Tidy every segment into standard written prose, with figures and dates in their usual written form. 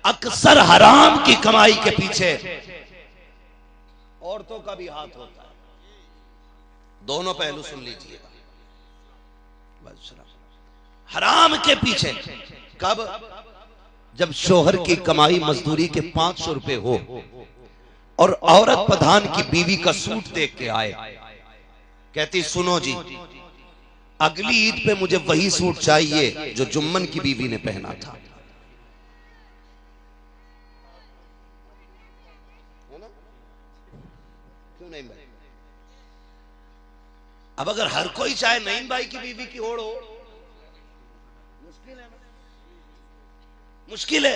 अक्सर हराम की कमाई के पीछे औरतों का भी हाथ होता है। दोनों पहलू सुन लीजिएगा। हराम के पीछे कब? जब शोहर की कमाई मजदूरी के 500 रुपए हो और औरत प्रधान की बीवी का सूट देख के आए, कहती सुनो जी, अगली ईद पे मुझे वही सूट चाहिए जो जुम्मन की बीवी ने पहना था। क्यों नहीं भाई? अब अगर हर कोई चाहे नईम भाई की बीवी की ओढ़ हो, मुश्किल है, मुश्किल है।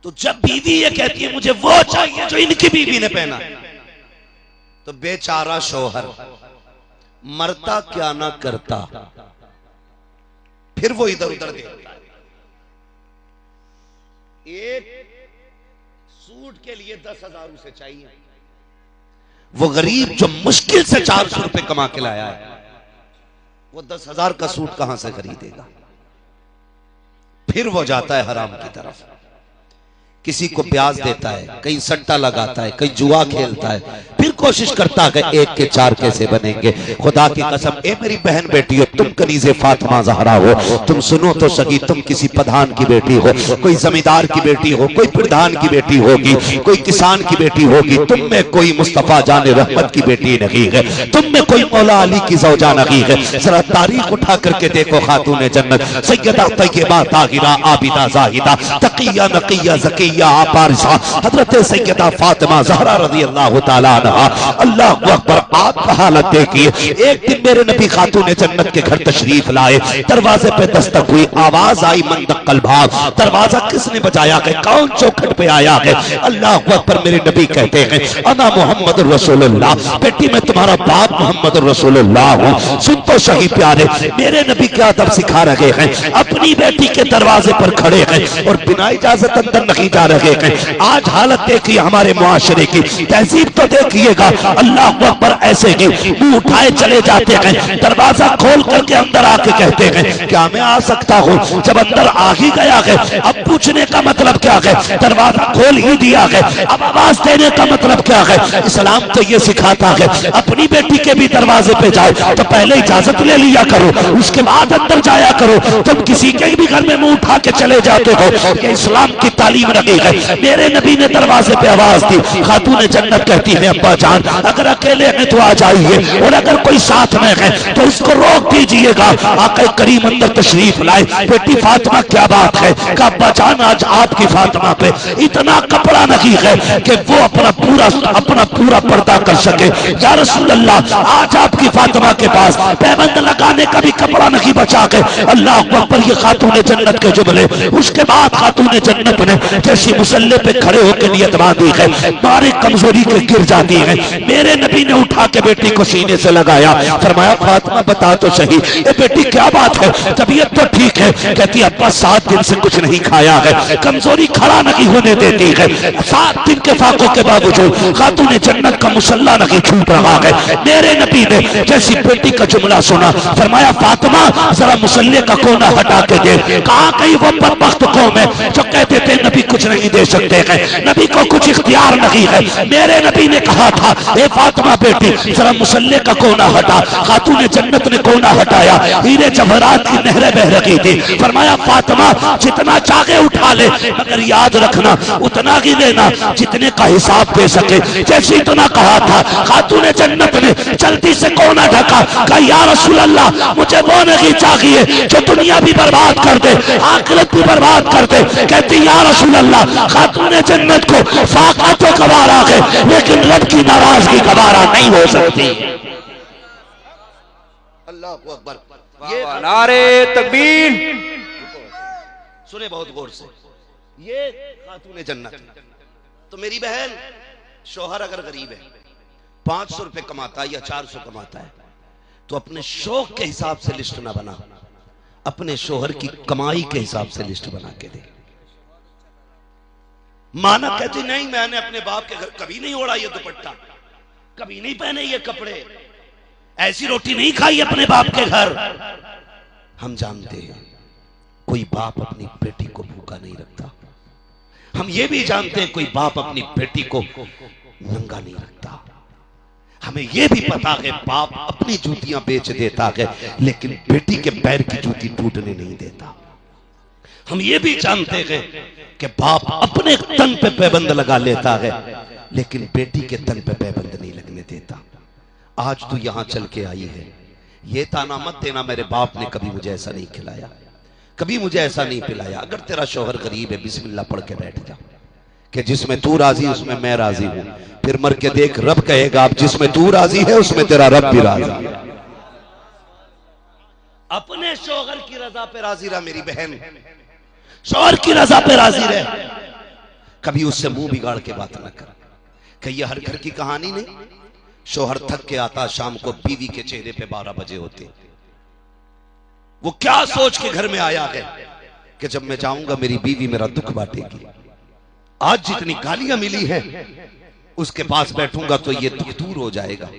तो जब बीवी ये कहती है मुझे वो चाहिए जो इनकी बीवी ने पहना, तो बेचारा शौहर मरता क्या ना करता, फिर वो इधर उधर देखता है। एक सूट के लिए 10,000 उसे चाहिए। वो गरीब जो मुश्किल से 400 रुपए कमा के लाया है, वो 10,000 का सूट कहां से खरीदेगा? फिर वो जाता है हराम की तरफ, किसी को ब्याज देता है, कहीं सट्टा लगाता है, कहीं जुआ खेलता है, फिर कोशिश करता है कि 1 के 4 कैसे बनेंगे। खुदा की कसम, ए मेरी बहन बेटी हो, तुम कनीज़े फातिमा ज़हरा हो, तुम सुनो तो सही, तुम किसी प्रधान की बेटी हो, कोई जमींदार की बेटी हो, कोई प्रधान की बेटी होगी, कोई किसान की बेटी होगी, तुम में कोई मुस्तफा जाने रहमत की बेटी नहीं है, तुम में कोई मौला अली की ज़ौजा नहीं है। जरा तारीख उठा करके देखो, खातून जन्नत सैयदा तय्यबा ताहिरा आबिदा जाहिदा तकिया नकिया ज़किया हजरत सैयदा फातिमा ज़हरा रज़ी अल्लाह तआला अन्हा। अल्लाहु अकबर। आप हालत देखिए, एक दिन मेरे नबी खातून जन्नत के घर तशरीफ लाए, दरवाजे पे दस्तक हुई, आवाज आई मंदक़ल भाग। दरवाजा किसने बजाया है? कौन चौखट पे आया है? अल्लाहु अकबर। मेरे नबी कहते हैं अना मोहम्मद रसूलुल्लाह, बेटी मैं तुम्हारा बाप मोहम्मद रसूलुल्लाह हूँ। सुन तो सही प्यारे, मेरे नबी क्या अदब सिखा रहे हैं, अपनी बेटी के दरवाजे पर खड़े हैं और बिना इजाजत अंदर नहीं जा रहे हैं। आज हालत देखिए हमारे मुआशरे की, तहजीब तो देखिएगा। अल्लाह अकबर। ऐसे ही मुंह उठाए चले जाते हैं, दरवाजा खोल करके अंदर आके कहते हैं क्या मैं आ सकता हूँ? जब अंदर आ ही गया है, अब पूछने का मतलब क्या है? दरवाजा खोल ही दिया है, अब आवाज देने का मतलब क्या है? इस्लाम तो ये सिखाता है अपनी बेटी के भी दरवाजे पे जाओ तो पहले इजाजत ले लिया करो, उसके बाद अंदर जाया करो। तुम किसी के भी घर में मुंह उठा के चले जाते हो, ये इस्लाम की तालीम रही है। मेरे नबी ने दरवाजे पे आवाज दी, खातून जन्नत कहती है अब्बा जान अगर अकेले हैं तो आ जाइए, और अगर कोई साथ में है तो उसको रोक दीजिएगा। आका करीम अंदर तशरीफ लाए, बेटी फातिमा क्या बात है? का अब्बा जान आज आपकी फातिमा पे इतना कपड़ा नहीं है कि वो अपना पूरा पर्दा कर सके। या रसूल अल्लाह, आज आपकी फातिमा के पास पैबंद लगाने का भी कपड़ा नहीं बचा के। अल्लाह अकबर। ये खातून जन्नत के जुमले। उसके बाद खातून जन्नत ने जैसी मुसल्ले पे खड़े होकर नियत बांधी है, बारी कमजोरी के गिर जाती है। मेरे नबी ने उठा के बेटी को सीने से लगाया, फरमाया फातिमा बता तो सही, ये बेटी क्या बात है? तबीयत तो ठीक है? कहती अब्बा 7 दिन से कुछ नहीं खाया है, कमजोरी खड़ा नहीं होने देती है। 7 दिन के फाकों के बावजूद खातून जन्नत का मुसल्ला नहीं छूट रहा है। मेरे नबी ने जैसी बेटी का जुमला सुना, फरमाया फातिमा जरा मुसल्ले का कोना हटा के दे। कहा कहीं वो बदबख्त कौम है जो कहते थे नबी कुछ नहीं दे सकते हैं, नबी को कुछ इख्तियार नहीं है। मेरे नबी ने कहा था ए फातिमा बेटी जरा मुसल्ले का कोना हटा। खातून जन्नत ने कोना हटाया, हीरे जवाहरात की नहरें बह रही थी। फरमाया फातिमा जितना चाहे उठा ले, मगर याद रखना उतना ही लेना जितने का हिसाब दे सके। जैसे इतना कहा था, खातून जन्नत ने जल्दी से कोना ढका। कहा या रसूल अल्लाह मुझे वो नहीं चाहिए जो दुनिया भी बर्बाद कर दे, आखिरत भी बर्बाद कर दे। कहती या रसूल अल्लाह, खातून जन्नत को फाका तो गवारा है, लेकिन रब की नाराजगी गवारा नहीं हो सकती। अल्लाह अकबर। ये नारे तकबीर। सुने बहुत गौर से, ये खातून जन्नत। तो मेरी बहन, शौहर अगर गरीब है, 500 रुपए कमाता है या 400 कमाता है, तो अपने शौक के हिसाब से लिस्ट ना बना, अपने शौहर की कमाई के हिसाब से लिस्ट बना के दे। माना कहती नहीं मैंने अपने बाप के घर कभी नहीं ओढ़ा ये दुपट्टा, कभी नहीं पहने ये कपड़े, ऐसी रोटी नहीं खाई अपने बाप के घर। हम जानते हैं कोई बाप अपनी बेटी को भूखा नहीं रखता। हम ये भी जानते हैं कोई बाप अपनी बेटी को नंगा नहीं रखता। हमें यह भी पता है बाप अपनी जूतियां बेच देता है लेकिन बेटी के पैर की जूती टूटने नहीं देता। हम ये भी जानते हैं कि बाप अपने तन पे पैबंद लगा लेता है लेकिन बेटी के तन पे पैबंद नहीं लगने देता। आज तू यहां चल के आई है, ये ताना मत देना मेरे बाप ने कभी मुझे ऐसा नहीं खिलाया, कभी मुझे ऐसा नहीं पिलाया। अगर तेरा शौहर गरीब है, बिस्मिल्लाह पढ़ के बैठ जा कि जिसमें तू राजी उसमें मैं राजी हूं। फिर मर के देख, रब कहेगा अब जिसमें तू राजी है उसमें तेरा रब भी राजी है। अपने शौहर की रजा पे राजी रहा मेरी बहन, शौहर की रजा पे राजी रहे। कभी उससे मुंह बिगाड़ के बात न कर कि ये हर घर की कहानी नहीं। शौहर थक के आता शाम को, बीवी के चेहरे पे 12 बजे होते। वो क्या सोच के घर में आया है कि जब मैं जाऊंगा मेरी बीवी मेरा दुख बांटेगी। आज जितनी गालियां मिली हैं उसके पास बैठूंगा तो ये दुख दूर हो जाएगा।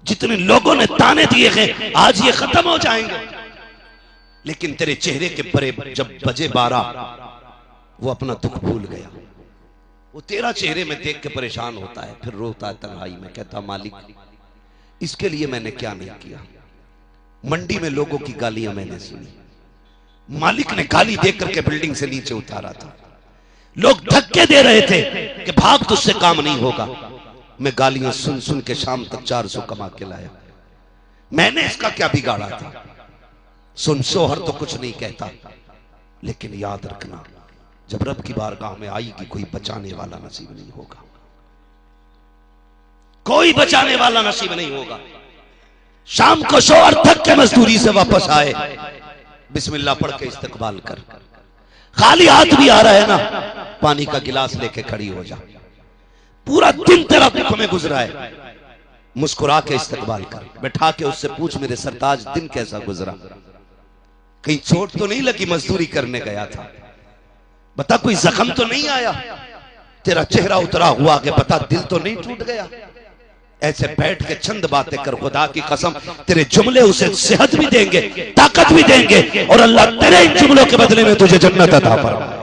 जितने लोगों ने ताने दिए हैं आज ये खत्म हो जाएंगे। लेकिन तेरे चेहरे के परे जब बजे 12 वो अपना दुख भूल गया। वो तेरा चेहरे में देख के परेशान होता है, फिर रोता है तन्हाई में, कहता मालिक इसके लिए मैंने क्या नहीं किया। मंडी में लोगों की गालियां मैंने सुनी, मालिक ने गाली देख करके बिल्डिंग से नीचे उतारा था। लोग धक्के दे रहे थे कि भाग तुझसे काम नहीं होगा। मैं गालियां सुन सुन के शाम तक 400 कमा के लाया। मैंने इसका क्या बिगाड़ा था। सुन, शोहर तो कुछ नहीं कहता लेकिन याद रखना जब रब की बारगाह में आएगी कोई बचाने वाला नसीब नहीं होगा, कोई बचाने वाला नसीब नहीं होगा। शाम को शोहर थक के मजदूरी से वापस आए, बिस्मिल्लाह पढ़ के इस्तकबाल कर। खाली हाथ भी आ रहा है ना, पानी का गिलास लेके खड़ी हो जा। पूरा दिन तेरा दुख में गुजरा है, मुस्कुरा के इस्तकबाल कर। बैठा के उससे पूछ मेरे सरताज दिन कैसा गुजरा, कहीं चोट तो नहीं लगी, मजदूरी करने गया था, बता कोई जख्म तो नहीं आया, तेरा चेहरा उतरा हुआ के बता दिल तो नहीं टूट गया। ऐसे बैठ के चंद बातें कर, खुदा की कसम तेरे जुमले उसे सेहत भी देंगे, ताकत भी देंगे और अल्लाह तेरे इन जुमलों के बदले में तुझे जन्नत अता फरमाए।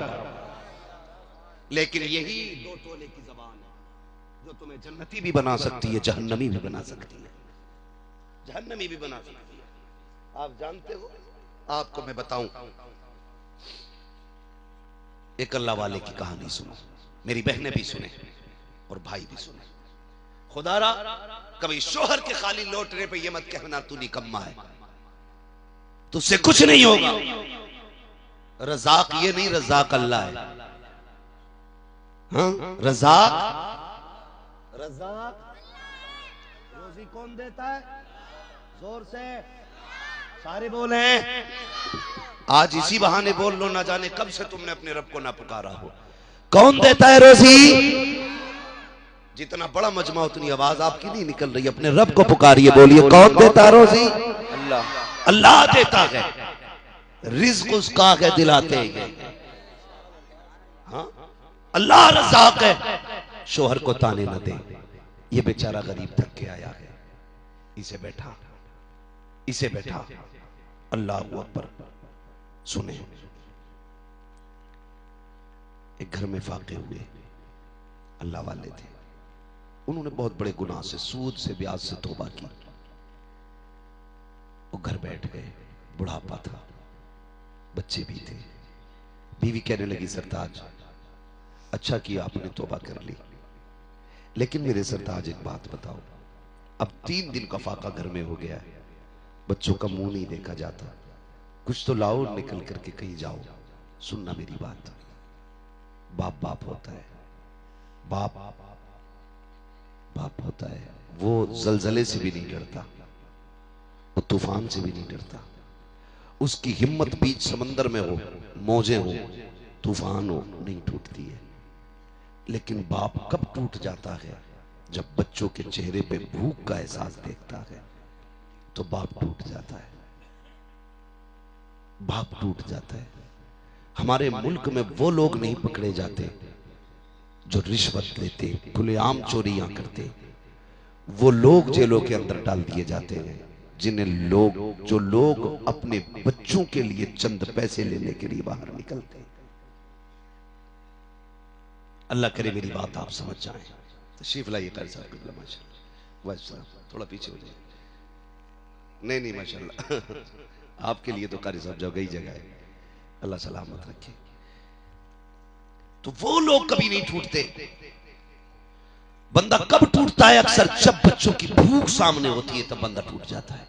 लेकिन यही 2 तोले की जबान है जो तुम्हें जन्नती भी बना सकती है, जहन्नमी भी बना सकती है, जहन्नमी भी बना सकती है। आप जानते हो, आपको मैं बताऊं, एक अल्लाह वाले की कहानी सुनो, मेरी बहनें भी सुने और भाई भी सुने। खुदारा कभी शोहर के खाली लौटने पे ये मत कहना तू निकम्मा है, तुझसे कुछ नहीं होगा। रज़ाक ये नहीं, रज़ाक अल्लाह है। हाँ, रज़ाक, रज़ाक रोजी कौन देता है? जोर से सारे बोले। आज इसी बहाने बोल लो, ना जाने कब से तुमने अपने रब को ना पुकारा हो। कौन देता है रोजी? जितना बड़ा मजमा उतनी आवाज आपकी नहीं निकल रही, अपने रब को पुकारिए, बोलिए कौन देता है रोजी? अल्लाह। अल्लाह देता है, रिज़्क उसका है, दिलाते हैं। हाँ, अल्लाह रज़ाक है, शोहर को ताने न दे। ये बेचारा गरीब थक के आया है, इसे बैठा, इसे बैठा। अल्लाह अकबर। सुने, एक घर में वाक़े हुए, अल्लाह वाले थे, उन्होंने बहुत बड़े गुनाह से, सूद से, ब्याज से तौबा की। वो घर बैठ गए, बुढ़ापा था, बच्चे भी थे। बीवी कहने लगी सरताज अच्छा किया आपने तौबा कर ली, लेकिन मेरे सरताज एक बात बताओ, अब 3 दिन का फाका घर में हो गया है, बच्चों का मुंह नहीं देखा जाता, कुछ तो लाओ, निकल करके कहीं जाओ। सुनना मेरी बात, बाप बाप होता है, बाप बाप होता है। वो जलजले से भी नहीं डरता, वो तूफान से भी नहीं डरता। उसकी हिम्मत बीच समंदर में हो, मौजें हो, तूफान हो, नहीं टूटती है। लेकिन बाप कब टूट जाता है? जब बच्चों के चेहरे पे भूख का एहसास देखता है तो बाप टूट जाता है, बाप टूट जाता है। हमारे मुल्क में वो लोग नहीं पकड़े जाते जो रिश्वत लेते, खुलेआम चोरियां करते, वो लोग जेलों के अंदर डाल दिए जाते हैं जिन्हें जो लोग अपने बच्चों के लिए चंद पैसे लेने के लिए बाहर निकलते। अल्लाह करे मेरी बात आप समझ जाएं। तशरीफ लाइए कारी साहब किबला माशाल्लाह। वाह थोड़ा पीछे हो जाए। नहीं माशाल्लाह आपके लिए तो कारी साहब जगह ही जगह है। अल्लाह सलामत रखे। तो वो लोग कभी नहीं टूटते। बंदा कब टूटता है? अक्सर जब बच्चों की भूख सामने होती है तब बंदा टूट जाता है।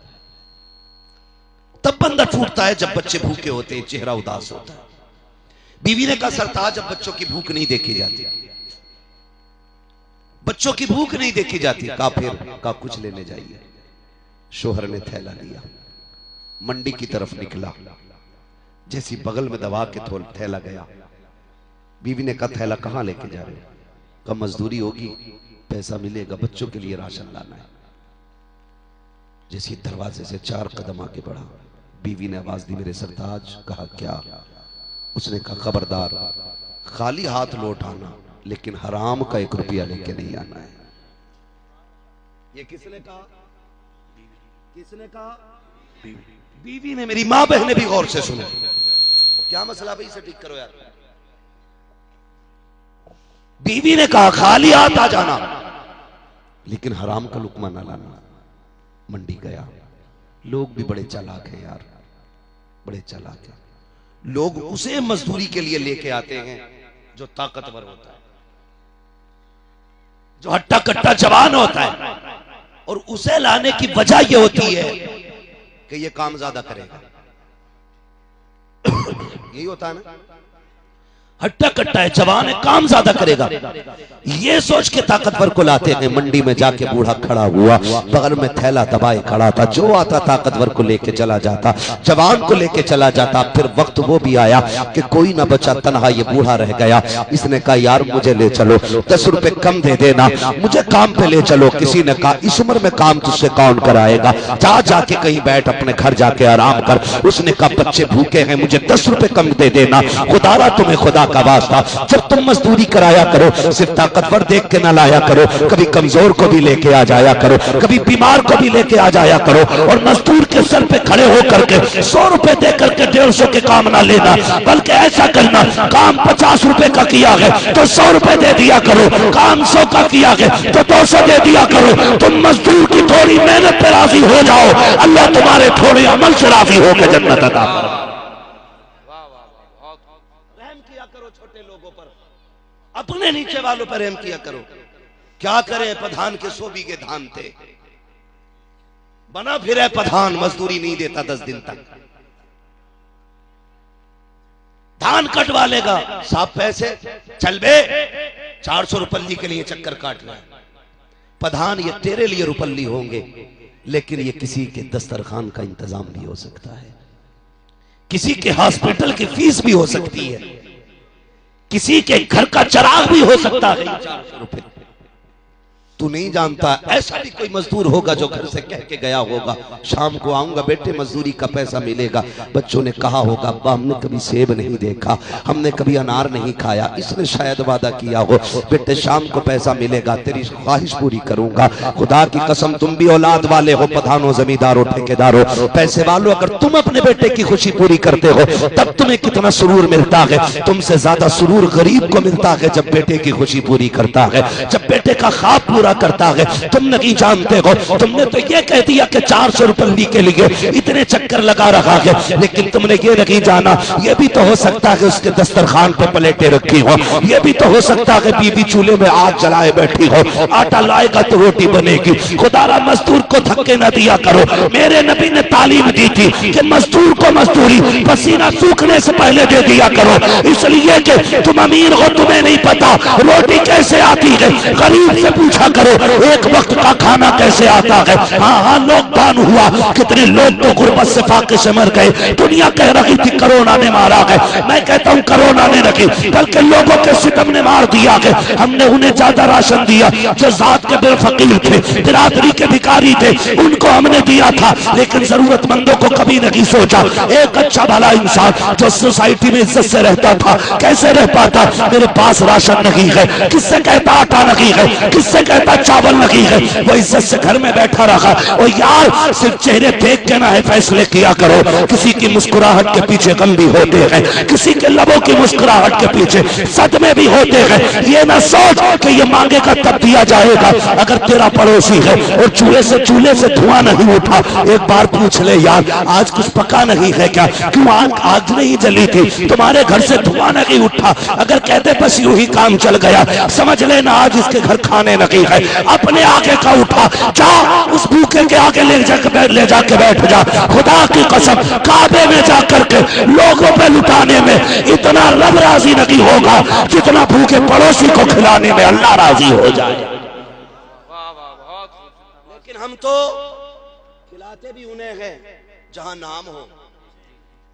तब बंदा टूटता है जब बच्चे भूखे होते हैं, चेहरा उदास होता है। बीवी ने कहा सरताज जब बच्चों की भूख नहीं देखी जाती, बच्चों की भूख नहीं देखी जाती। कहा फिर? कहा कुछ लेने जाइए। शोहर ने थैला लिया, मंडी की तरफ निकला। जैसी बगल में दबा के थैला गया, बीवी ने कहा थैला कहां लेके जा रहे हो? कहा मजदूरी होगी, पैसा मिलेगा, बच्चों के लिए राशन लाना है। जैसे दरवाजे से 4 कदम आगे बढ़ा, बीवी ने आवाज दी मेरे सरताज। कहा क्या? उसने कहा खबरदार, खाली हाथ लौट आना, लेकिन हराम का 1 रुपया लेके नहीं आना है। ये किसने कहा? किसने कहा? बीवी ने। मेरी मां बहने भी गौर से सुने। क्या मसला भाई, इसे ठीक करो यार। बीवी ने कहा खाली हाथ आ जाना, लेकिन हराम का लुकमा ना लाना। मंडी गया। लोग भी बड़े चालाक हैं यार, बड़े चालाक हैं। लोग उसे मजदूरी के लिए लेके आते हैं जो ताकतवर होता है, जो हट्टा कट्टा जवान होता है, और उसे लाने की वजह यह होती है कि यह काम ज्यादा करेगा। यही होता है ना, हट्टा कट्टा है, जवान है, काम ज्यादा करेगा, ये सोच के ताकतवर को लाते हैं। मंडी में जाके बूढ़ा खड़ा हुआ, बगल में थैला दबाए खड़ा था। जो आता ताकतवर को लेके चला जाता, जवान को लेके चला जाता। फिर वक्त वो भी आया कि कोई ना बचा, तनहा ये बूढ़ा रह गया। इसने कहा यार मुझे ले चलो, 10 रुपए कम दे देना, मुझे काम पे ले चलो। किसी ने कहा इस उम्र में काम तुझसे कौन कराएगा, जा जाके कहीं बैठ, अपने घर जाके आराम कर। उसने कहा बच्चे भूखे हैं, मुझे 10 रुपए कम दे देना। खुदारा तुम्हें खुदा का वास्ता, जब तुम मजदूरी कराया करो सिर्फ ताकतवर देख के ना लाया करो, कभी कमजोर को भी लेके आ जाया करो, कभी बीमार को भी लेके आ जाया करो। और मजदूर के सर पे खड़े होकर के 100 रुपए दे करके 150 के काम ना लेना, बल्कि ऐसा करना, काम 50 रुपए का किया है तो 100 रुपए दे दिया करो, काम 100 का किया है तो 200 दे दिया करो। तुम मजदूर की थोड़ी मेहनत पे राजी हो जाओ, अल्लाह तुम्हारे थोड़े अमल से राजी होकर जन्नत अता फरमाए। अपने नीचे वालों पर रहम किया करो। क्या करे प्रधान के 100 बीघे धान थे, बना फिर है प्रधान, मजदूरी नहीं देता 10 दिन तक। धान कटवा लेगा, साफ पैसे चल बे, 400 रुपल्ली के लिए चक्कर काट रहा है प्रधान। ये तेरे लिए रुपल्ली होंगे, लेकिन ये किसी के दस्तरखान का इंतजाम भी हो सकता है, किसी के हॉस्पिटल की फीस भी हो सकती है, किसी के घर का चिराग भी हो सकता है। 400 रुपए तू नहीं जानता। ऐसा भी कोई मजदूर होगा जो घर से कह के गया होगा शाम को आऊंगा बेटे, मजदूरी का पैसा मिलेगा। बच्चों ने कहा होगा अब्बा हमने कभी सेब नहीं देखा, हमने कभी अनार नहीं खाया। इसने शायद वादा किया हो बेटे शाम को पैसा मिलेगा, तेरी ख्वाहिश पूरी करूंगा। खुदा की कसम तुम भी औलाद वाले हो, प्रधानों, जमींदारों, ठेकेदारों, पैसे वालों, अगर तुम अपने बेटे की खुशी पूरी करते हो तब तुम्हें कितना सुरूर मिलता है। तुमसे ज्यादा सुरूर गरीब को मिलता है जब बेटे की खुशी पूरी करता है, जब बेटे का ख्वाब पूरा करता है। तुम नहीं जानते हो, तुमने तो ये कह दिया कि 400 रुपये के लिए इतने चक्कर लगा रहा है, लेकिन तुमने ये नहीं जाना ये भी तो हो सकता है उसके दस्तरखान पे प्लेटें रखी हो, ये भी तो हो सकता है बीबी चूल्हे में आग जलाए बैठी हो, आटा लाएगा तो रोटी बनेगी। खुदारा मजदूर को धक्के न दिया करो। मेरे नबी ने तालीम दी थी कि मजदूर को मजदूरी पसीना सूखने से पहले दे दिया करो, इसलिए कि तुम अमीर हो, तुम्हें नहीं पता रोटी कैसे आती है। गरीब से पूछा करो एक वक्त का खाना कैसे आता है। हाँ लॉकडाउन हुआ, कितने लोग तो गुर्बत से फाके से मर गए। दुनिया कह रही थी कोरोना ने मारा है, मैं कहता हूँ कोरोना ने नहीं बल्कि लोगों के सितम ने मार दिया है। हमने उन्हें ज्यादा राशन दिया जो जात के बेफकीर थे, बिरादरी के भिखारी थे, उनको हमने दिया था, लेकिन जरूरतमंदों को कभी नहीं सोचा। एक अच्छा भला इंसान जो सोसाइटी में इज्जत से रहता था कैसे रह पाता। मेरे पास राशन नहीं है, किससे कहता आटा नहीं है, किससे कहता कहता चावल नहीं है, वो इज्जत से घर में बैठा रहा। और यार सिर्फ चेहरे देख के ना है फैसले किया करो, किसी की मुस्कुराहट के पीछे गम भी होते हैं, किसी के लबों की मुस्कुराहट के पीछे सदमे भी होते हैं। ये ना सोच कि ये मांगेगा तब दिया जाएगा। अगर तेरा पड़ोसी है और चूल्हे से धुआं नहीं उठा, एक बार पूछ ले यार आज कुछ पका नहीं है क्या, क्यों आग नहीं जली थी, तुम्हारे घर से धुआं नहीं उठा। अगर कहते बस यूं ही काम चल गया, समझ लेना आज इसके घर खाने नहीं है। अपने आगे का उठा, जा उस भूखे के आगे ले जाके बैठ जा। खुदा की कसम काबे में जा करके लोगों पे लुटाने में इतना रब राजी नहीं होगा जितना भूखे पड़ोसी को खिलाने में अल्लाह राजी हो जाए। लेकिन हम तो खिलाते भी उन्हें हैं जहां नाम हो।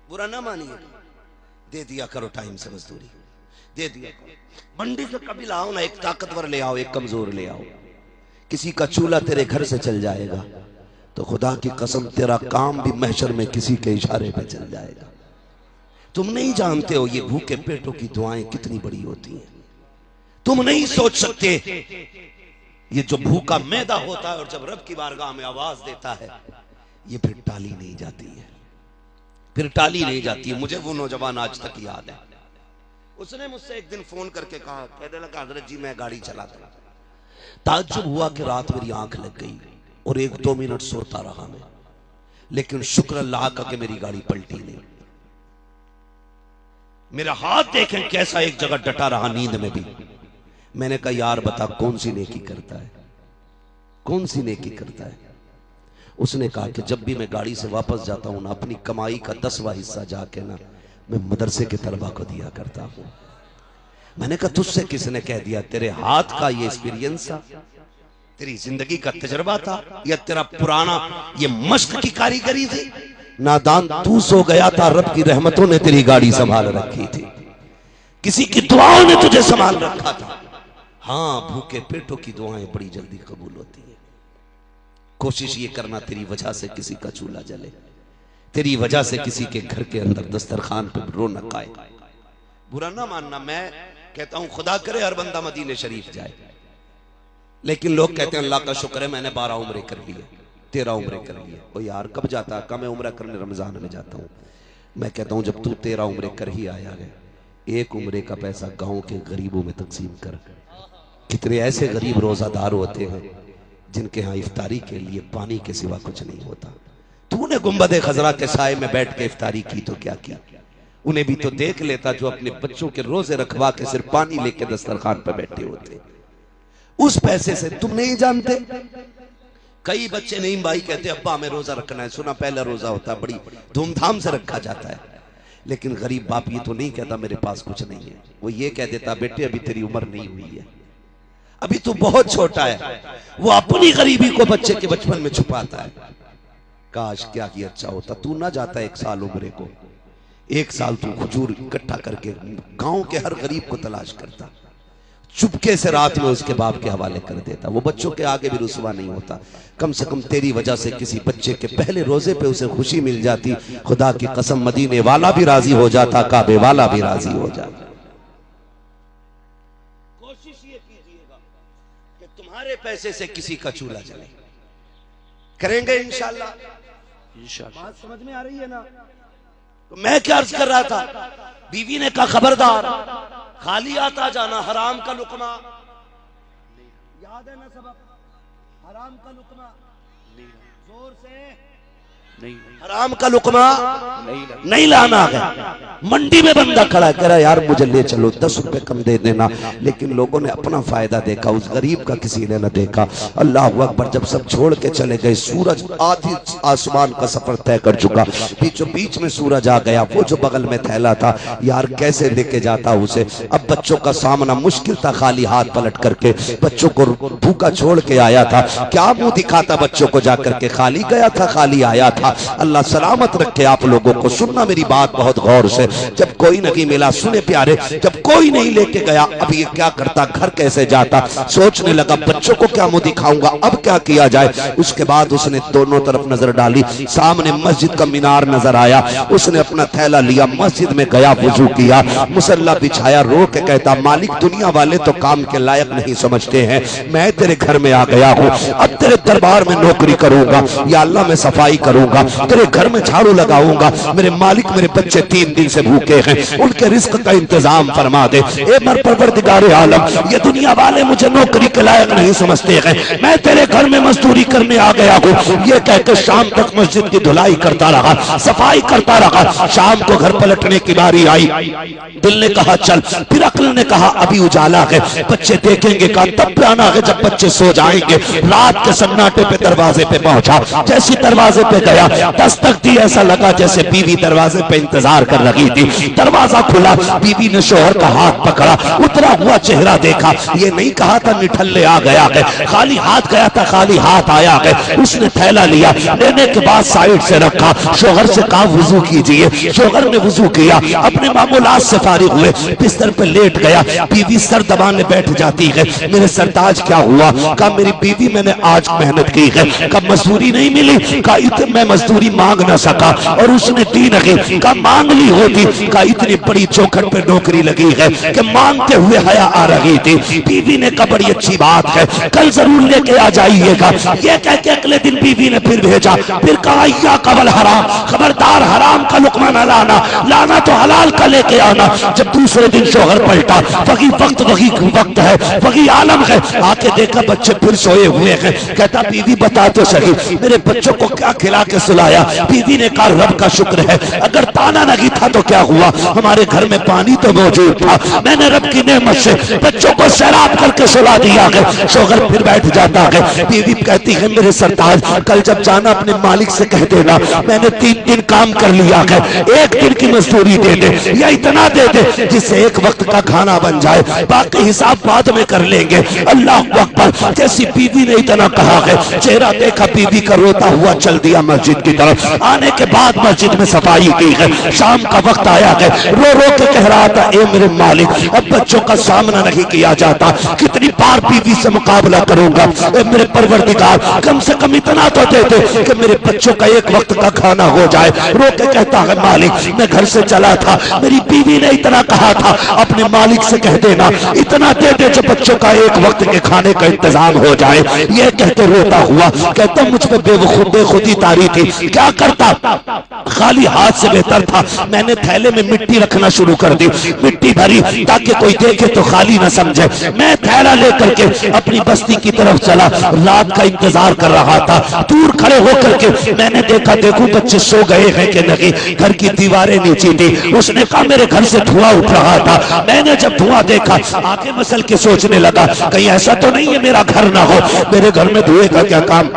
बुरा ना मानिए, दे दिया करो टाइम से मजदूरी, दे दिया करो। मंडी से कभी लाओ ना, एक ताकतवर ले आओ, एक कमजोर ले आओ। किसी का चूल्हा तेरे घर से चल जाएगा तो खुदा की कसम तेरा काम भी महशर में किसी के इशारे पे चल जाएगा। तुम नहीं जानते हो ये भूखे पेटों की दुआएं कितनी बड़ी होती हैं। तुम नहीं सोच सकते ये जो भूखा मैदा होता है और जब रब की बारगाह में आवाज देता है, ये फिर टाली नहीं जाती है, फिर टाली नहीं जाती है। मुझे वो नौजवान आज तक याद है, उसने मुझसे एक दिन फोन करके कहा, कहने लगा हजरत जी मैं गाड़ी चलाता था, ताज्जुब हुआ कि रात मेरी आंख लग गई और 1-2 मिनट सोता रहा मैं, लेकिन शुक्र अल्लाह का कि मेरी गाड़ी पलटी नहीं। मेरा हाथ देखें कैसा एक जगह डटा रहा नींद में भी। मैंने कहा यार बता कौन सी नेकी करता है, कौन सी नेकी करता है। उसने कहा कि जब भी मैं गाड़ी से वापस जाता हूं ना, अपनी कमाई का 10वां हिस्सा जाके ना मैं मदरसे के तलबा को दिया करता हूं। मैंने कहा तुझसे किसने कह दिया, तेरे हाथ का ये एक्सपीरियंस था, तेरी जिंदगी का तजर्बा था, या तेरा पुराना ये मश्क की कारीगरी थी। नादान तू सो गया था, रब की रहमतों ने तेरी गाड़ी संभाल रखी थी, किसी की दुआओं ने तुझे संभाल रखा था। हाँ भूखे पेटों की दुआएं बड़ी जल्दी कबूल होती है। कोशिश ये करना तेरी वजह से किसी का चूल्हा जले, तेरी वजह से किसी के घर के अंदर दस्तरखान पे रौनक आए। बुरा ना मानना, मैं कहता हूं खुदा करे हर बंदा मदीने शरीफ जाए, लेकिन लोग कहते हैं अल्लाह का शुक्र है मैंने 12 उम्रे कर लिए, 13 उम्रे कर लिए। ओ यार कब जाता है, मैं उम्रा करने रमजान में जाता हूँ। मैं कहता हूँ जब तू 13 उम्रे कर ही आया है, 1 उम्रे का पैसा गाँव के गरीबों में तकसीम कर। कितने ऐसे गरीब रोजादार होते हैं जिनके यहाँ इफ्तारी के लिए पानी के सिवा कुछ नहीं होता। तूने गुंबद खजरा के साए में बैठ के इफ्तारी की तो क्या किया, उन्हें भी तो देख लेता जो अपने बच्चों के रोजे रखवा के सिर्फ पानी लेके दस्तरखान पर बैठे होते। उस पैसे से तुम नहीं जानते, कई बच्चे नहीं भाई कहते अब्बा हमें रोजा रखना है, सुना पहला रोजा होता है, बड़ी धूमधाम से रखा जाता है। लेकिन गरीब बाप ये तो नहीं कहता मेरे पास कुछ नहीं है, वो ये कह देता बेटे अभी तेरी उम्र नहीं हुई है, अभी तू बहुत छोटा है। वो अपनी गरीबी को बच्चे के बचपन में छुपाता है। काश क्या ही अच्छा होता, तू ना जाता 1 साल उम्रे को, 1 साल तू खजूर इकट्ठा करके गांव के हर गरीब को तलाश करता, चुपके से रात में उसके बाप के हवाले कर देता, वो बच्चों के आगे भी रुसवा नहीं होता। कम से कम तेरी वजह से किसी बच्चे के पहले रोजे पे उसे खुशी मिल जाती। खुदा की कसम मदीने वाला भी राजी हो जाता, काबे वाला भी राजी हो जाता। कोशिश ये कीजिएगा कि तुम्हारे पैसे से किसी का चूल्हा जले, करेंगे इंशाल्लाह। बात समझ में आ रही है ना। तो मैं क्या अर्ज कर रहा था, बीवी ने कहा खबरदार खाली आता जाना, हराम का लुकमा याद है ना सबक, हराम का लुकमा जोर से नहीं, हराम का लुकमा नहीं लाना है। मंडी में बंदा खड़ा कह रहा यार मुझे ले चलो 10 रुपए कम दे देना, लेकिन लोगों ने अपना फायदा देखा, उस गरीब का किसी ने न देखा। अल्लाह अकबर, जब सब छोड़ के चले गए, सूरज आधी आसमान का सफर तय कर चुका, बीचों बीच में सूरज आ गया। वो जो बगल में थैला था यार कैसे लेके जाता उसे। अब बच्चों का सामना मुश्किल था, खाली हाथ पलट करके बच्चों को भूखा छोड़ के आया था, क्या मुंह दिखाता बच्चों को जाकर के, खाली गया था खाली आया था। था। अल्लाह सलामत रखे आप लोगों को। सुनना मेरी बात बहुत गौर से। जब कोई नहीं मिला, सुने प्यारे, जब कोई नहीं लेके गया, अब ये क्या करता, घर कैसे जाता, सोचने लगा बच्चों को क्या मुंह दिखाऊंगा, अब क्या किया जाए। उसके बाद उसने दोनों तरफ नजर डाली, सामने मस्जिद का मीनार नजर आया। उसने अपना थैला लिया, मस्जिद में गया, वुजू किया, मुसल्ला बिछाया, रो के कहता मालिक दुनिया वाले तो काम के लायक नहीं समझते हैं, मैं तेरे घर में आ गया हूँ, अब तेरे दरबार में नौकरी करूंगा, या अल्लाह मैं सफाई करूंगा, तेरे घर में झाड़ू लगाऊंगा। मेरे मालिक मेरे बच्चे 3 दिन से भूखे हैं, उनके रिस्क का इंतजाम फरमा दे। ए मर परवरदिगार आलम, ये दुनिया वाले मुझे नौकरी के लायक नहीं समझते हैं, मैं तेरे घर में मजदूरी करने आ गया हूँ। ये कहकर शाम तक मस्जिद की धुलाई करता रहा, सफाई करता रहा। शाम को घर पलटने की बारी आई, दिल ने कहा चल, फिर अक्ल ने कहा अभी उजाला है, बच्चे देखेंगे, कहा तब आना है जब बच्चे सो जाएंगे। रात के सन्नाटे पे दरवाजे पे पहुंचा, जैसे दरवाजे पे गया, दस्तक दी, ऐसा लगा जैसे बीवी दरवाजे पे इंतजार कर रही थी। दरवाजा खुला, बीवी ने शोहर का हाथ पकड़ा, उतरा हुआ चेहरा देखा। ये नहीं कहा था निठल्ले आ गया है, खाली हाथ गया था, खाली हाथ आया है। उसने थैला लिया, लेने के बाद साइड से रखा, शोहर से कहा वुजू कीजिए। शोहर ने वुजू किया, अपने मामूलात से फारिग हुए, बिस्तर पे लेट गया। बीवी सर दबाने बैठ जाती है, मेरे सरताज क्या हुआ? कहा मेरी बीवी मैंने आज मेहनत की है। कहा मजदूरी नहीं मिली? कहा इतने मैं मजदूरी मांग ना सका और उसने दी नहीं। कहा मांग ली होती? कहा इतनी बड़ी चौखट पे नौकरी लगी है कि मांगते हुए हया आ रही थी। बीवी ने कहा बड़ी अच्छी बात है, कल जरूर लेके आ जाइएगा। ये कह के अगले दिन बीवी ने फिर भेजा, फिर कहा या कबल हराम, खबरदार हराम का लुकमा न लाना, लाना तो हलाल का लेके आना। जब दूसरे दिन शोहर पलटा, वही वक्त है, वही आलम है, आके देखा बच्चे फिर सोए हुए हैं। कहता बीवी बता तो सही मेरे बच्चों को क्या खिला के सुलाया? बीवी ने कहा रब का शुक्र है, अगर ताना नहीं था तो क्या हुआ, हमारे घर में पानी तो मौजूद था, मैंने रब की नेमत से बच्चों को सैराब करके सुला दिया है। शोहर फिर बैठ जाता है। बीवी कहती है मेरे सरताज कल जब जाना अपने मालिक से कह देना मैंने 3 दिन काम कर लिया है, 1 दिन की मजदूरी दे दे या इतना दे दे जिससे एक वक्त का खाना बन जाए, बाकी हिसाब बाद में कर लेंगे। अल्लाह अकबर। जैसी बीवी ने इतना कहा है, चेहरा देखा बीवी का, रोता हुआ चल दिया मस्जिद की तरफ। आने के बाद मस्जिद में सफाई की है, शाम का वक्त आया है, रो रो के कह रहा था ए मेरे मालिक अब बच्चों का सामना नहीं किया जाता, कितनी बार बीवी से मुकाबला करूंगा, ए मेरे परवरदिगार कम से कम इतना तो दे दे कि मेरे बच्चों का एक वक्त का खाना हो जाए। रो के कहता है मालिक मैं घर से चला था, मेरी बीवी ने इतना कहा था, अपने मालिक से कह देना इतना दे दे जो बच्चों का एक वक्त के खाने का इंतजाम हो जाए। ये कहते रोता हुआ कहता मुझ पे बेखुदी तारी थी, क्या करता, खाली हाथ से बेहतर था मैंने थैले में मिट्टी रखना शुरू कर दी, मिट्टी भरी ताकि कोई देखे तो खाली ना समझे। मैं थैला लेकर के अपनी बस्ती की तरफ चला, रात का इंतजार कर रहा था। दूर खड़े होकर के मैंने देखा देखूं बच्चे सो गए हैं कि नहीं, घर की दीवारें नीचे थी। उसने कहा मेरे घर से धुआं उठ रहा था, मैंने जब धुआं देखा आगे मसल के सोचने लगा कहीं ऐसा तो नहीं है मेरा घर ना हो, मेरे घर में धुएं का क्या काम,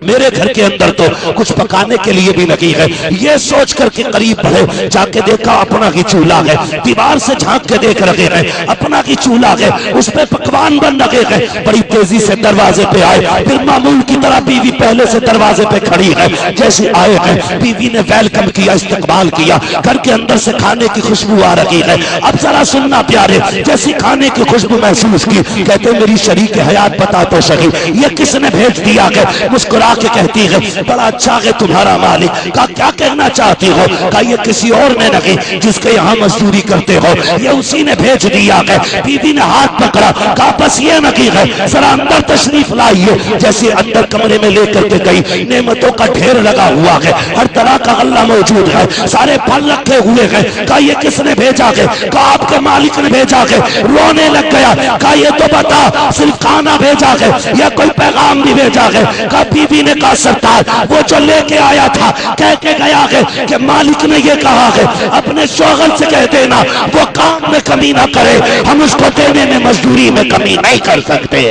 मेरे घर के अंदर तो कुछ पकाने के लिए भी नहीं है। ये सोच करके करीब बढ़े, जाके देखा अपना ही चूल्हा है, दीवार से झांक के देख रहे हैं अपना ही चूल्हा है, उस पे पकवान बन रहे हैं। बड़ी तेजी से दरवाजे पे आए, फिर मामूल की तरह बीवी पहले से दरवाजे पे खड़ी है, जैसे आए हैं बीवी ने वेलकम किया, इस्तकबाल किया, घर के अंदर से खाने की खुशबू आ रही है। अब जरा सुनना प्यारे, जैसी खाने की खुशबू महसूस की, कहते मेरी शरीक हयात बता तो सही ये किसने भेज दिया है? मुस्कुरा के कहती है बड़ा अच्छा है तुम्हारा मालिक। का क्या कहना चाहती हो? का ये किसी और ने नहीं जिसके यहाँ मजदूरी करते हो, ये उसी ने भेज दिया है। बीवी ने हाथ पकड़ा, कहा बस ये नहीं है, जरा अंदर तशरीफ लाइए। जैसे अंदर कमरे में लेकर के गई, नेमतों का ढेर लगा हुआ है, हर तरह का गल्ला मौजूद है, सारे फल रखे हुए हैं। कहा ये किसने भेजा है? कहा आपके मालिक ने भेजा है। रोने लग गया, कहा ये तो बता सिर्फ खाना भेजा है या कोई पैगाम भी भेजा है? कहा बीवी ने कहा सरताज वो जो लेके आया था कह के गया है कि मालिक ने ये कहा है अपने शोहर से कह देना वो काम में कमी ना करे, हम उसको देने में मजदूरी में कमी नहीं कर सकते।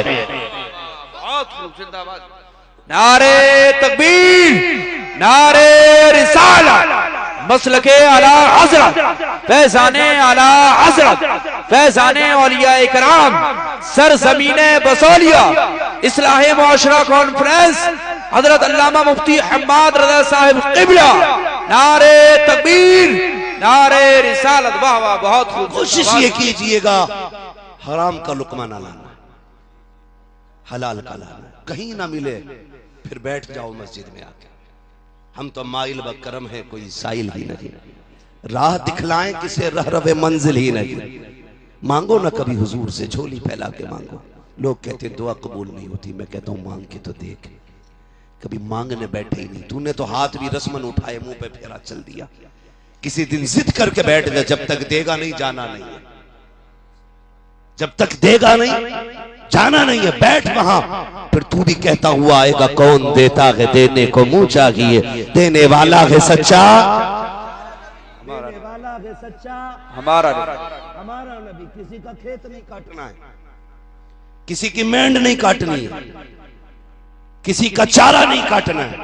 नारे तकबीर, नारे रिसालत, मसलके आला हज़रत, फैज़ाने आला हज़रत, फैज़ाने औलिया इकराम, सरज़मीने बसौलिया, इस्लाहे मुआशरा कॉन्फ्रेंस हजरत अल्लामा मुफ्ती हम्माद रज़ा साहिब क़िबला, नारे तकबीर, नारे रिसालत। वाह वाह, बहुत खूब। कोशिश ये कीजिएगा हराम का लुकमा ना लाना, हलाल का लाना। कहीं ना मिले फिर बैठ जाओ मस्जिद में आके। हम तो माइल व करम है, कोई साइल ही नहीं। राह दिखलाएं किसे रह रवे मंजिल ही नहीं। मांगो ना कभी हुजूर से, झोली फैला के मांगो। लोग कहते दुआ कबूल नहीं होती, मैं कहता हूं मांग के तो देख। कभी मांगने बैठे ही नहीं। तूने तो हाथ भी रस्मन उठाए, मुंह पे फेरा चल दिया। किसी दिन जिद करके बैठ जा, जब तक देगा नहीं जाना नहीं है, जब तक देगा नहीं जाना नहीं है। बैठ वहां, फिर तू भी कहता हुआ आएगा, कौन देता है देने को मुंह चाहिए, देने वाला है सच्चा, देने वाला है सच्चा हमारा हमारा नबी। किसी का खेत नहीं काटना है, किसी की मेंढ नहीं काटनी है, किसी का चारा नहीं काटना है,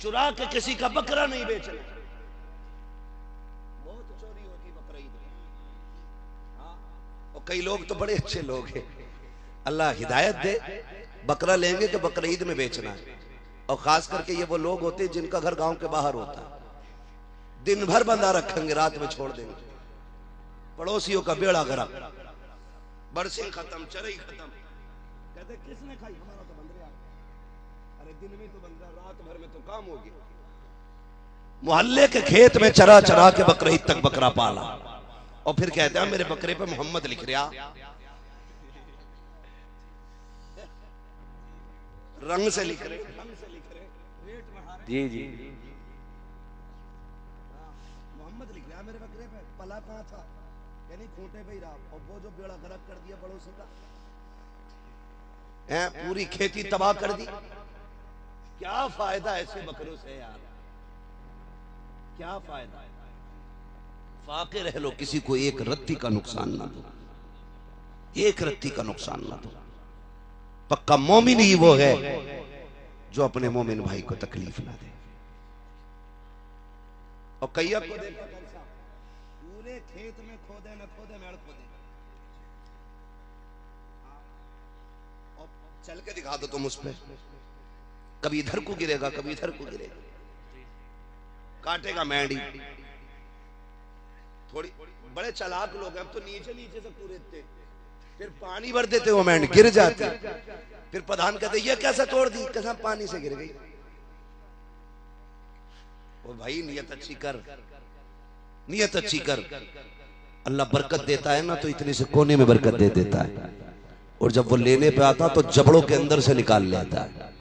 चुरा के किसी का बकरा नहीं बेचना। बहुत चोरी होती बकरा ईद में। और कई लोग तो बड़े अच्छे लोग हैं, अल्लाह हिदायत दे। बकरा लेंगे कि बकरा ईद में बेचना है। और खास करके ये वो लोग होते हैं जिनका घर गांव के बाहर होता है। दिन भर बंधा रखेंगे, रात में छोड़ देंगे। पड़ोसियों का बेड़ा गर्क, बरसें खत्म, चरई खत्म। कहते किसने खाई? हमारा तो बंद रहा। अरे दिन में तो बंद रहा, रात भर में तो काम हो गया। मोहल्ले के खेत में चरा चरा के बकरीद तक बकरा पाला, और फिर कहते हैं मेरे बकरे पे मोहम्मद लिख रहा। रंग से लिख रहे, रेट बढ़ा रहे। जी जी, मोहम्मद लिख रहा मेरे बकरे पे। पला कहां था? यानी खूंटे पे ही रहा। और वो जो बेड़ा गर्क कर दिया पड़ोसी का, पूरी खेती तबाह कर दी। क्या फायदा ऐसे बकरों से यार, क्या फायदा? फाके रह लो, किसी को एक रत्ती का नुकसान ना दो, एक रत्ती का नुकसान ना दो। पक्का मोमिन ही वो है जो अपने मोमिन भाई को तकलीफ ना दे। और कैया को देखो, पूरे खेत में खोदे न खोदे, मेड़ खोदे। और चल के दिखा दो तुम उस पे, कभी इधर को गिरेगा, कभी इधर को गिरेगा, काटेगा मेंढी। थोड़ी बड़े चालाक लोग हैं, अब तो नीचे नीचे से कूदते, फिर पानी भर देते, वो मेंढ गिर जाती। फिर प्रधान कहते ये कैसे तोड़ दी? कैसा पानी से गिर गई। वो भाई नियत अच्छी कर, नियत अच्छी कर। अल्लाह बरकत देता है ना तो इतने से कोने में बरकत दे देता है, और जब वो लेने पे आता तो जबड़ों के अंदर से निकाल लेता है।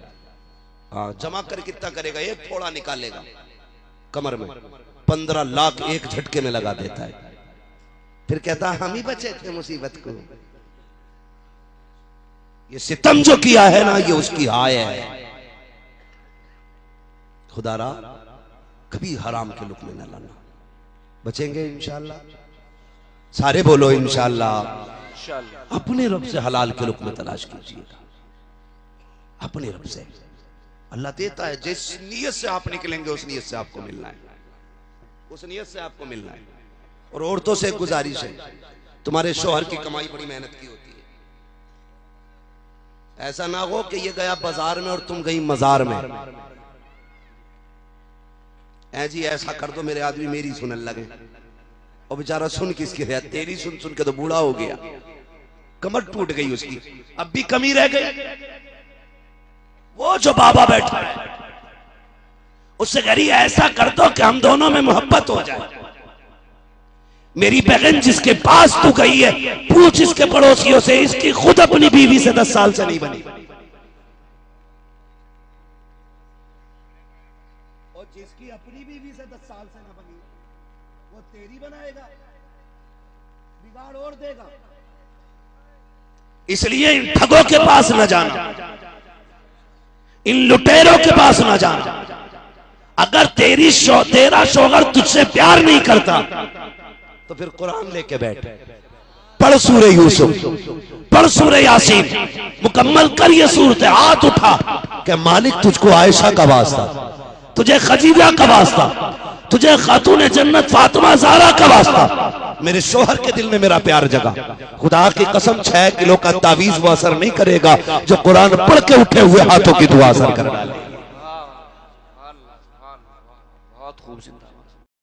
हाँ, जमा कर कितना करेगा? एक थोड़ा निकालेगा कमर में, 15 लाख एक झटके में लगा देता है। फिर कहता हम ही बचे थे मुसीबत को। ये सितम जो किया है ना, ये उसकी हाय है। खुदारा कभी हराम के लुक्मे न लाना। बचेंगे इंशाअल्लाह, सारे बोलो इंशाअल्लाह। अपने रब से हलाल के लुक्मे तलाश कीजिएगा, अपने रब से। अल्लाह देता है, जिस नीयत से आप निकलेंगे उस नीयत से आपको मिलना है, उस नीयत से आपको मिलना है। और औरतों से गुजारिश है, तुम्हारे शौहर की कमाई बड़ी मेहनत की होती है। ऐसा ना हो कि ये गया बाजार में और तुम गई मजार में। ऐ जी ऐसा कर दो मेरे आदमी मेरी सुनने लगे, और बेचारा सुन किसकी है? तेरी सुन सुन के तो बूढ़ा हो गया, कमर टूट गई उसकी, अब भी कमी रह गई। वो जो बाबा बैठा है उससे कह रही ऐसा कर दो कि हम दोनों में मोहब्बत हो जाए। मेरी बहन जिसके पास तू गई है, पूछ इसके पड़ोसियों से, इसकी खुद अपनी बीवी से 10 साल से नहीं बनी। और जिसकी अपनी बीवी से 10 साल से ना बनी, वो तेरी बनाएगा, बिगाड़ और देगा। इसलिए इन ठगों के पास न जाना, इन लुटेरों के पास न जाना। अगर तेरा शौहर तुझसे प्यार नहीं करता तो फिर कुरान लेके बैठ, पढ़ सूरह यूसुफ, पढ़ सूरह यासीन, मुकम्मल कर ये सूरत। हाथ उठा कि मालिक तुझको आयशा का वास्ता, तुझे खदीजा का वास्ता, तुझे खातून जन्नत फातिमा ज़हरा का वास्ता, मेरे शौहर के दिल में मेरा प्यार जगा। खुदा की कसम 6 किलो का तावीज वो असर नहीं करेगा जो कुरान पढ़ के उठे हुए हाथों की दुआ असर कर डाले।